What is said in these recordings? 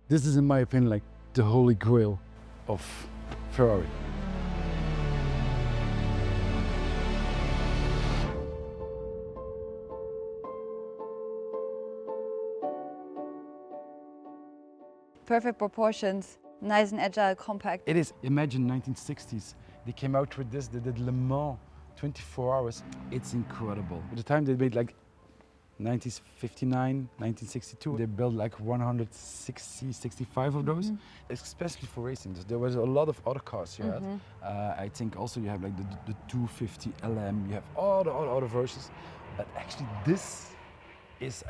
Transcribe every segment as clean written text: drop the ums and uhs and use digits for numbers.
This is, in my opinion, like the holy grail of Ferrari. Perfect proportions, nice and agile, compact. It is. Imagine 1960s. They came out with this. They did Le Mans, 24 hours. It's incredible. At the time they made like 1959, 1962. They built like 160, 65 of those, especially for racing. There was a lot of other cars you had. I think also you have like the 250 LM. You have all the other versions, but actually this is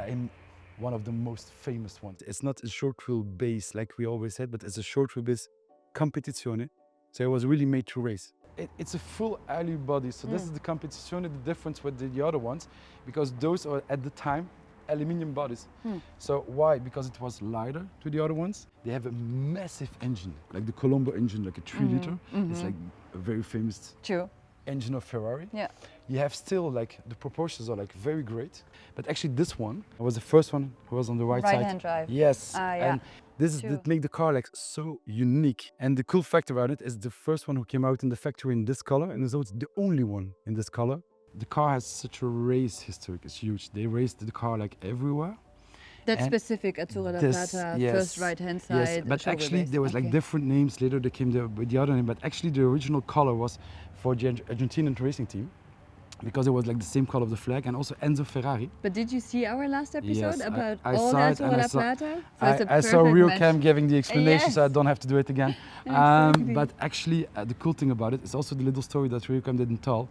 one of the most famous ones. It's not a short wheelbase like we always said, but it's a short wheelbase Competizione. So it was really made to race. It's a full alloy body, so this is the Competizione, the difference with the other ones, because those are at the time aluminium bodies. So why? Because it was lighter to the other ones. They have a massive engine, like the Colombo engine, like a 3-liter. It's like a very famous engine of Ferrari. Yeah. You have still like the proportions are like very great, but actually this one was the first one who was on the right side. Right-hand drive. Yes. Yeah. And this is that make the car like so unique. And the cool fact about it is the first one who came out in the factory in this color, and it's also the only one in this color. The car has such a race history. It's huge. They raced the car like everywhere. That's specific Azzurro La Plata, first right-hand side. Yes, but actually there was like different names. Later they came with the other name, but actually the original color was for the Argentinian racing team, because it was like the same color of the flag, and also Enzo Ferrari. But did you see our last episode about I all saw it, Azzurro La Plata? So I saw Real match. Cam giving the explanation, so I don't have to do it again. Exactly. But actually the cool thing about it is also the little story that Real Cam didn't tell.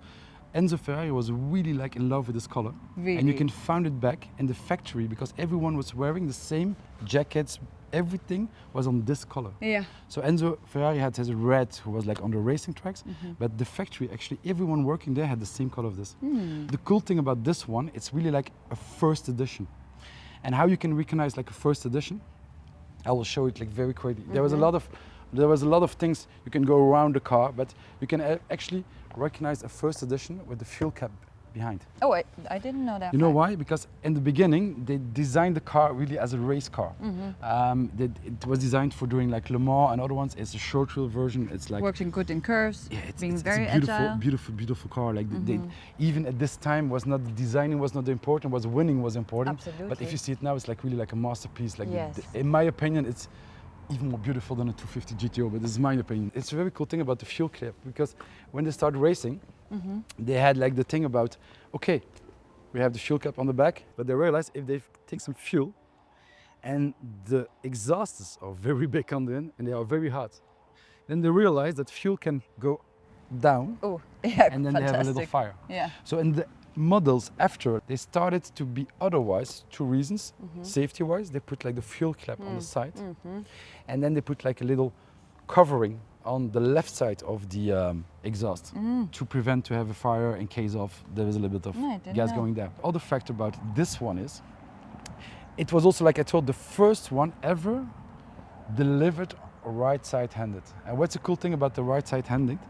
Enzo Ferrari was really like in love with this color. Really? And you can find it back in the factory because everyone was wearing the same jackets, everything was on this color. Yeah. So Enzo Ferrari had his red, who was like on the racing tracks, but the factory, actually everyone working there had the same color of this. The cool thing about this one, it's really like a first edition. And how you can recognize like a first edition, I will show it like very quickly. There was a lot of things you can go around the car, but you can actually recognize a first edition with the fuel cap behind. Oh, I didn't know that. You know why? Because in the beginning they designed the car really as a race car. It was designed for doing like Le Mans and other ones. It's a short wheel version. It's like working good in curves, being very it's a beautiful, agile. beautiful car. Like even at this time was not designing was not important. Was winning was important. Absolutely. But if you see it now, it's like really like a masterpiece. Like Yes. in my opinion, it's even more beautiful than a 250 GTO, but this is my opinion. It's a very cool thing about the fuel cap, because when they started racing, they had like the thing about, okay, we have the fuel cap on the back, but they realized if they take some fuel and the exhausts are very big on the end and they are very hot, then they realize that fuel can go down. Oh, yeah, and then they have a little fire. Yeah. So in the models after, they started to be otherwise, 2 reasons. Safety wise, they put like the fuel cap on the side, and then they put like a little covering on the left side of the exhaust to prevent to have a fire in case of there is a little bit of gas going there. Other fact about this one is, it was also, like I told, the first one ever delivered right side handed. And what's the cool thing about the right side handed?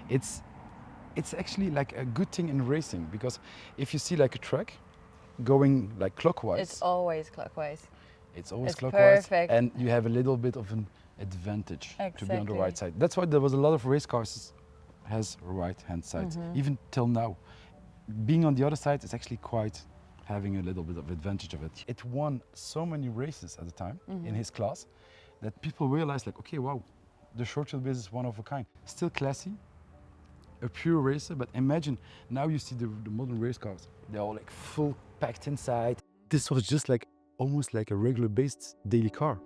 It's actually like a good thing in racing, because if you see like a track going like clockwise, It's always clockwise. it's always It's clockwise, perfect. and you have a little bit of an advantage to be on the Exactly. right side. That's why there was a lot of race cars has right hand side, even till now. Being on the other side is actually quite having a little bit of advantage of it. It won so many races at the time in his class that people realized like, okay, wow, the short wheelbase is one of a kind. Still classy, a pure racer, but imagine now you see the modern race cars. They're all like full packed inside. This was just like almost like a regular based daily car.